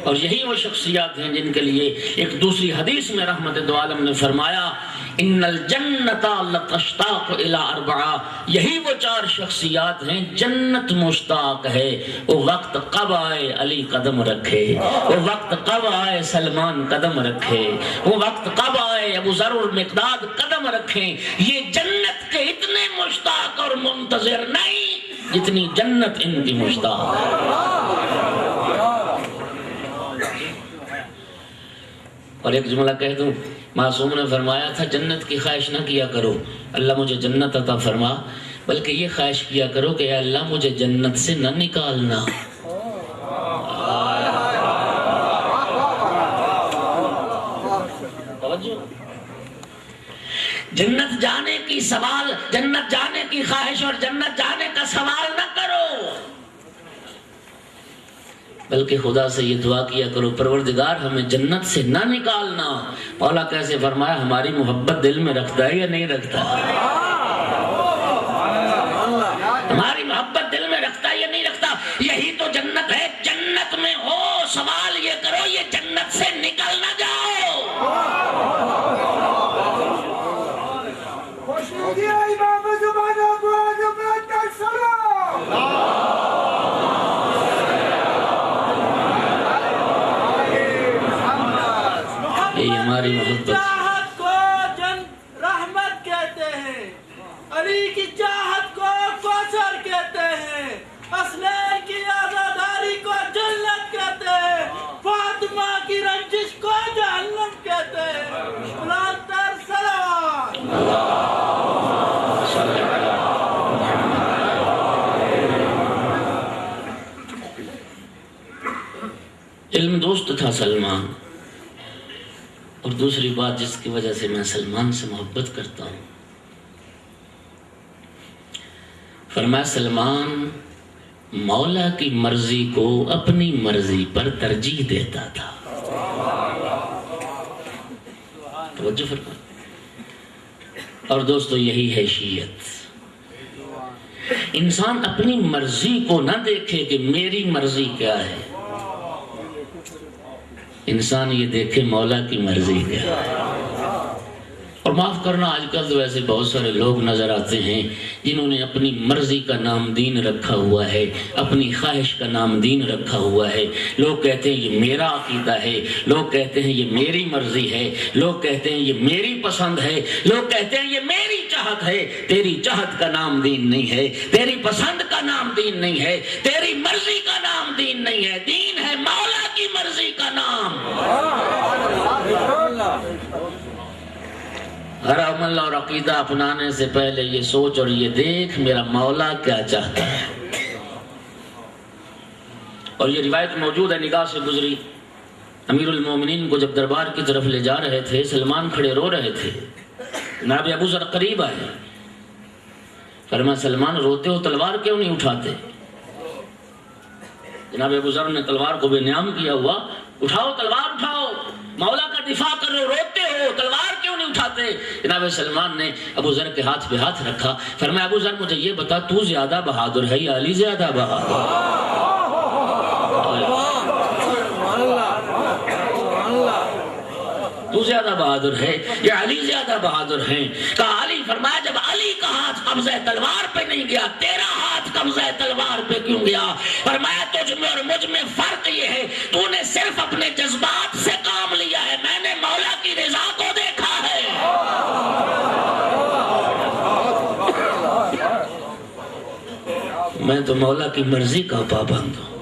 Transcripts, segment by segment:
اور یہی وہ شخصیات ہیں جن کے لیے ایک دوسری حدیث میں رحمت دو عالم نے فرمایا ان الجنت لتشتاق الی اربعہ، یہی وہ 4 شخصیات ہیں جنت مشتاق ہے۔ وہ وقت کب آئے علی قدم رکھے، وہ وقت کب آئے سلمان قدم رکھے، وہ وقت کب آئے ابو ذر اور مقداد قدم رکھیں۔ یہ جنت کے اتنے مشتاق اور منتظر نہیں جتنی جنت ان کی مشتاق ہے۔ اور ایک جملہ کہہ دوں، معصوم نے فرمایا تھا جنت کی خواہش نہ کیا کرو اللہ مجھے جنت عطا فرما، بلکہ یہ خواہش کیا کرو کہ اے اللہ مجھے جنت سے نہ نکالنا۔ جنت جانے کی سوال، جنت جانے کی خواہش اور جنت جانے کا سوال نہ کرو، بلکہ خدا سے یہ دعا کیا کرو پروردگار ہمیں جنت سے نہ نکالنا۔ مولا کیسے فرمایا ہماری محبت دل میں رکھتا ہے یا نہیں رکھتا؟ ہماری محبت دل میں رکھتا ہے یا نہیں رکھتا؟ یہی تو جنت ہے۔ جنت میں ہو سوال یہ کرو یہ جنت سے نکل نہ جاؤ۔ ہماری محبت چاہت کو جن رحمت کہتے ہیں، علی کی چاہت کو کوثر کہتے ہیں، حسنین کی عزاداری کو جنت کہتے ہیں، فاطمہ کی رنجش کو جہنم کہتے ہیں۔ بلندتر صلوات۔ علم دوست تھا سلمان، اور دوسری بات جس کی وجہ سے میں سلمان سے محبت کرتا ہوں، فرمایا سلمان مولا کی مرضی کو اپنی مرضی پر ترجیح دیتا تھا۔ توجہ فرمائیں۔ اور دوستو یہی ہے شیعت، انسان اپنی مرضی کو نہ دیکھے کہ میری مرضی کیا ہے، انسان یہ دیکھے مولا کی مرضی کیا ہے۔ اور معاف کرنا آج کل تو ایسے بہت سارے لوگ نظر آتے ہیں جنہوں نے اپنی مرضی کا نام دین رکھا ہوا ہے، اپنی خواہش کا نام دین رکھا ہوا ہے۔ لوگ کہتے ہیں یہ میرا عقیدہ ہے، لوگ کہتے ہیں یہ میری مرضی ہے، لوگ کہتے ہیں یہ میری پسند ہے، لوگ کہتے ہیں یہ میری چاہت ہے۔ تیری چاہت کا نام دین نہیں ہے، تیری پسند کا نام دین نہیں ہے، تیری مرضی کا نام دین نہیں ہے، دین ہے مولا کی مرضی کا نام۔ ہر عمل اور عقیدہ اپنانے سے پہلے یہ سوچ اور یہ دیکھ میرا مولا کیا چاہتا ہے۔ اور یہ روایت موجود ہے، نگاہ سے گزری، امیر المومنین کو جب دربار کی طرف لے جا رہے تھے، سلمان کھڑے رو رہے تھے، جناب ابو ذر قریب آئے، فرمایا سلمان روتے ہو تلوار کیوں نہیں اٹھاتے؟ جناب ابو ذر نے تلوار کو بے نیام کیا ہوا، اٹھاؤ تلوار اٹھاؤ، مولا کا دفاع کر رہے ہو، روتے ہو تلوار کیوں نہیں اٹھاتے؟ جناب سلمان نے ابو ذر کے ہاتھ پہ ہاتھ رکھا، فرمایا ابو ذر مجھے یہ بتا تو زیادہ بہادر ہے یا علی زیادہ بہادر؟ تو زیادہ بہادر ہے یا علی زیادہ بہادر ہیں؟ کہا علی۔ فرمایا جب علی کا ہاتھ قبضہ تلوار پہ نہیں گیا، تیرا ہاتھ قبضہ تلوار پہ کیوں گیا؟ فرمایا تجھ میں اور مجھ میں فرق یہ ہے تو نے صرف اپنے جذبات سے کام لیا ہے، میں نے مولا کی رضا کو دیکھا ہے۔ میں تو مولا کی مرضی کا پابند ہوں۔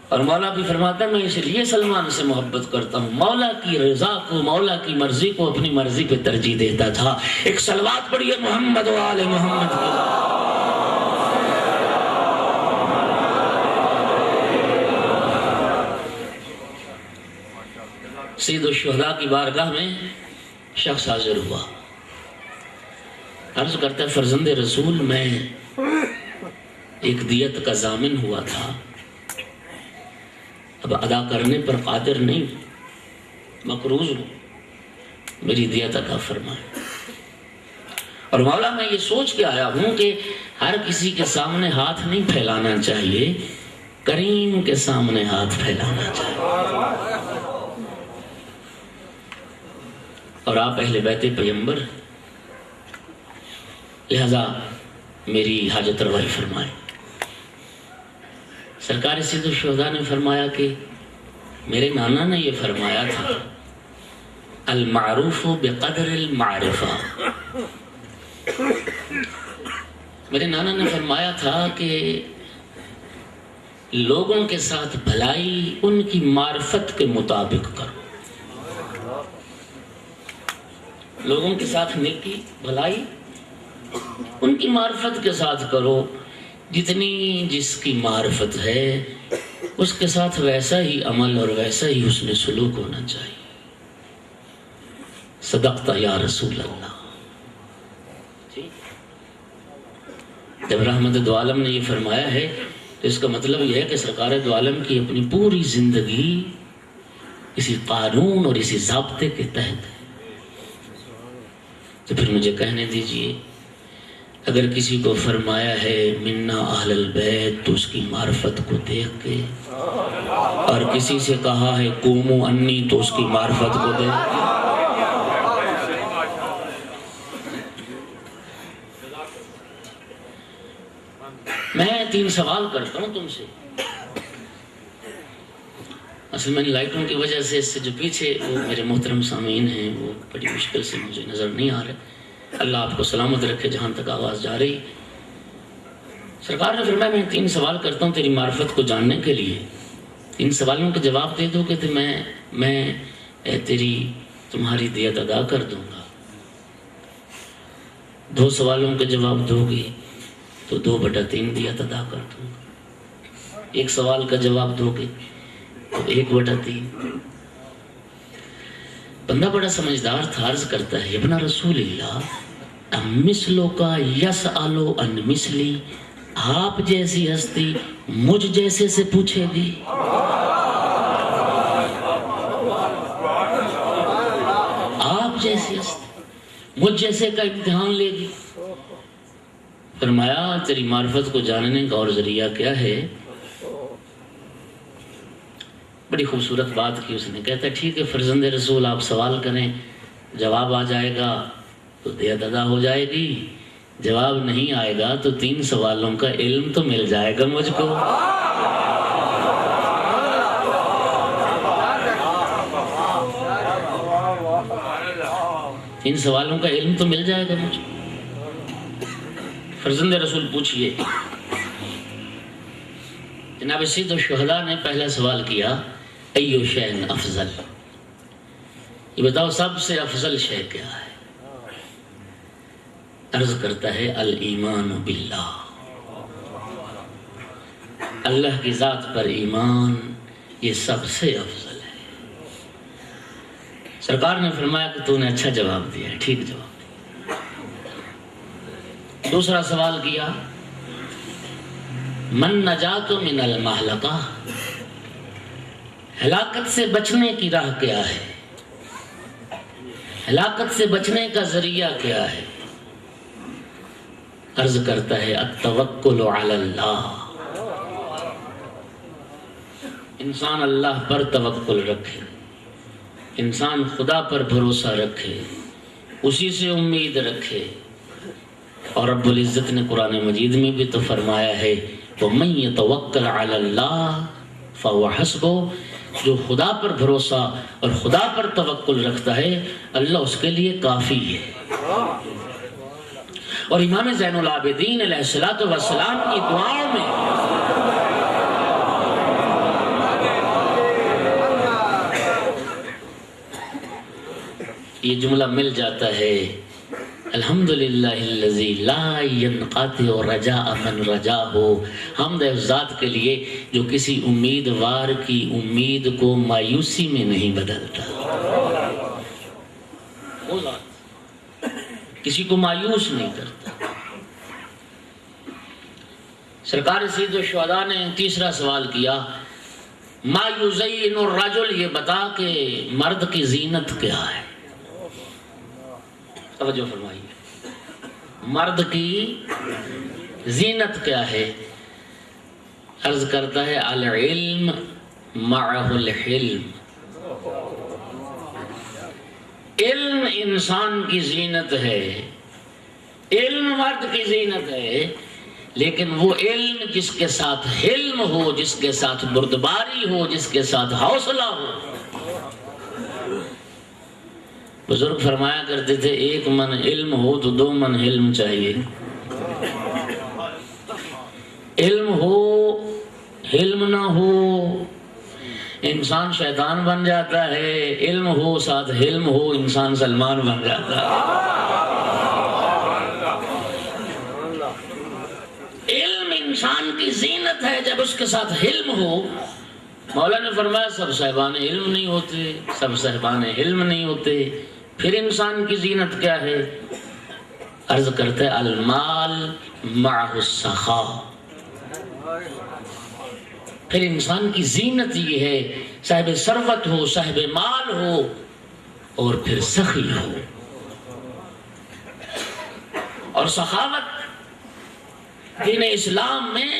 اور مولا بھی فرماتا ہے میں اس لیے سلمان سے محبت کرتا ہوں، مولا کی رضا کو، مولا کی مرضی کو اپنی مرضی پہ ترجیح دیتا تھا۔ ایک صلوات پڑھیے محمد و آل محمد۔ سید الشہداء کی بارگاہ میں شخص حاضر ہوا، عرض کرتا ہے فرزند رسول میں ایک دیت کا ضامن ہوا تھا، اب ادا کرنے پر قادر نہیں، مقروض ہوں، میری دیت عطا فرمائے۔ اور مولا میں یہ سوچ کے آیا ہوں کہ ہر کسی کے سامنے ہاتھ نہیں پھیلانا چاہیے، کریم کے سامنے ہاتھ پھیلانا چاہیے۔ اور آپ اہل بیت پیغمبر، لہذا میری حاجت روائی فرمائیں۔ سرکار سید الشہداء نے فرمایا کہ میرے نانا نے یہ فرمایا تھا، المعروف بقدر المعرفہ۔ میرے نانا نے فرمایا تھا کہ لوگوں کے ساتھ بھلائی ان کی معرفت کے مطابق کرو، لوگوں کے ساتھ نیکی بھلائی ان کی معرفت کے ساتھ کرو، جتنی جس کی معرفت ہے اس کے ساتھ ویسا ہی عمل اور ویسا ہی حسن سلوک ہونا چاہیے۔ صدقت یا رسول اللہ۔ جب رحمت دو عالم نے یہ فرمایا ہے تو اس کا مطلب یہ ہے کہ سرکار دو عالم کی اپنی پوری زندگی اسی قانون اور اسی ضابطے کے تحت ہے۔ تو پھر مجھے کہنے دیجئے، اگر کسی کو فرمایا ہے منا اہل البیت تو اس کی معرفت کو دیکھ کے، اور کسی سے کہا ہے قوموا انی تو اس کی معرفت کو دیکھ کے، میں 3 سوال کرتا ہوں تم سے۔ اصل میں لائٹوں کی وجہ سے اس سے جو پیچھے وہ میرے محترم سامعین ہیں وہ بڑی مشکل سے مجھے نظر نہیں آ رہے۔ اللہ آپ کو سلامت رکھے جہاں تک آواز جا رہی۔ سرکار نے فرمایا میں 3 سوال کرتا ہوں تیری معرفت کو جاننے کے لیے، 3 سوالوں کے جواب دے دو کہ میں تمہاری دیت ادا کر دوں گا۔ 2 سوالوں کے جواب دو گے تو 2/3 دیت ادا کر دوں گا۔ 1 سوال کا جواب دو گے تو 1/3۔ بندہ بڑا سمجھدار تھا، عرض کرتا ہے ابن رسول اللہ مثلو کا یسألو ان مثلی، آپ جیسی ہستی مجھ جیسے سے پوچھے گی؟ آپ جیسی ہستی مجھ جیسے کا امتحان لے گی؟ فرمایا تیری معرفت کو جاننے کا اور ذریعہ کیا ہے؟ بڑی خوبصورت بات کی اس نے، کہتا ہے ٹھیک ہے فرزند رسول آپ سوال کریں، جواب آ جائے گا تو دیت ادا ہو جائے گی، جواب نہیں آئے گا تو 3 سوالوں کا علم تو مل جائے گا مجھ کو۔ 3 سوالوں کا علم تو مل جائے گا مجھ کو۔ فرزند رسول پوچھئے۔ جناب سید الشہداء نے پہلا سوال کیا ایو شیء افضل، یہ بتاؤ سب سے افضل شے کیا ہے؟ عرض کرتا ہے الایمان باللہ، اللہ کی ذات پر ایمان، یہ سب سے افضل ہے۔ سرکار نے فرمایا کہ تو نے اچھا جواب دیا ہے، ٹھیک جواب دیا۔ دوسرا سوال کیا من نجات من المہلکہ، ہلاکت سے بچنے کی راہ کیا ہے، ہلاکت سے بچنے کا ذریعہ کیا ہے؟ عرض کرتا ہے التوکل علی اللہ، انسان اللہ پر توکل رکھے، انسان خدا پر بھروسہ رکھے، اسی سے امید رکھے۔ اور رب العزت نے قرآن مجید میں بھی تو فرمایا ہے وَمَن يَتَوَكَّلْ عَلَى اللَّهِ فَهُوَ حَسْبُهُ، جو خدا پر بھروسہ اور خدا پر توکل رکھتا ہے اللہ اس کے لیے کافی ہے۔ اور امام زین العابدین علیہ السلام کی دعاؤں میں یہ جملہ مل جاتا ہے الحمدللہ الذی لا ينقطع رجاء من رجاہ، حمد ہے اس ذات کے لیے جو کسی امیدوار کی امید کو مایوسی میں نہیں بدلتا۔ وہ ذات کسی کو مایوس نہیں کرتا۔ سرکار سید الشہداء نے تیسرا سوال کیا ما یزین الرجل، یہ بتا کہ مرد کی زینت کیا ہے؟ توجہ فرمائیے، مرد کی زینت کیا ہے؟ عرض کرتا ہے العلم معہ الحلم، علم انسان کی زینت ہے، علم مرد کی زینت ہے، لیکن وہ علم جس کے ساتھ حلم ہو، جس کے ساتھ بردباری ہو، جس کے ساتھ حوصلہ ہو۔ بزرگ فرمایا کرتے تھے 1 من علم ہو تو 2 من حلم چاہیے، علم ہو حلم نہ ہو انسان شیطان بن جاتا ہے، علم ہو ساتھ حلم ہو انسان سلمان بن جاتا ہے۔ علم انسان کی زینت ہے جب اس کے ساتھ حلم ہو۔ مولا نے فرمایا سب صاحبان علم نہیں ہوتے، سب صاحبان حلم نہیں ہوتے، پھر انسان کی زینت کیا ہے؟ عرض کرتے المال معہ السخا، پھر انسان کی زینت یہ ہے صاحب ثروت ہو، صاحب مال ہو اور پھر سخی ہو۔ اور سخاوت دین اسلام میں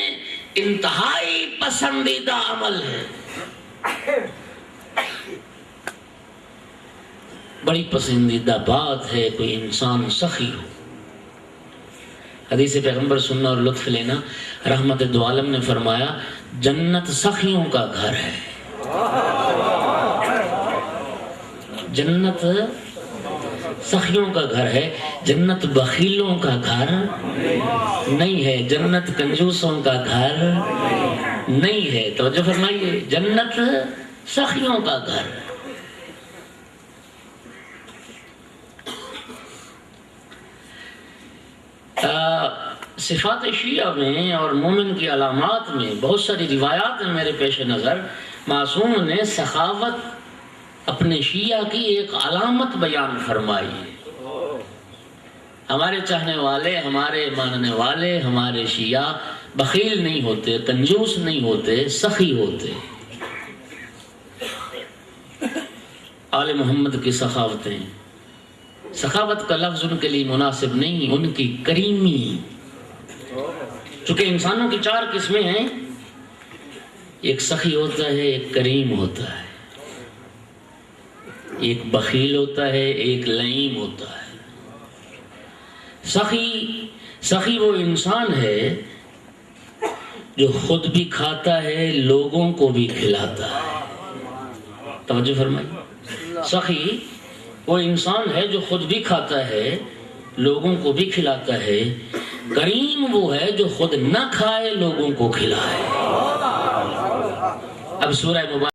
انتہائی پسندیدہ عمل ہے، بڑی پسندیدہ بات ہے کوئی انسان سخی ہو۔ حدیث پیغمبر سننا اور لطف لینا، رحمت دو عالم نے فرمایا جنت سخیوں کا گھر ہے، جنت سخیوں کا گھر ہے، جنت بخیلوں کا گھر نہیں ہے، جنت کنجوسوں کا گھر نہیں ہے۔ توجہ فرمائیے، جنت سخیوں کا گھر ہے۔ صفات شیعہ میں اور مومن کی علامات میں بہت ساری روایات ہیں میرے پیش نظر۔ معصوم نے سخاوت اپنے شیعہ کی ایک علامت بیان فرمائی ہے۔ ہمارے چاہنے والے، ہمارے ماننے والے، ہمارے شیعہ بخیل نہیں ہوتے، کنجوس نہیں ہوتے، سخی ہوتے۔ آل محمد کی سخاوتیں، سخاوت کا لفظ ان کے لیے مناسب نہیں، ان کی کریمی، چونکہ انسانوں کی 4 قسمیں ہیں، ایک سخی ہوتا ہے، ایک کریم ہوتا ہے، ایک بخیل ہوتا ہے، ایک لئیم ہوتا ہے۔ سخی وہ انسان ہے جو خود بھی کھاتا ہے، لوگوں کو بھی کھلاتا ہے۔ توجہ فرمائیے، سخی وہ انسان ہے جو خود بھی کھاتا ہے، لوگوں کو بھی کھلاتا ہے۔ کریم وہ ہے جو خود نہ کھائے، لوگوں کو کھلائے۔ اب سورہ مبارک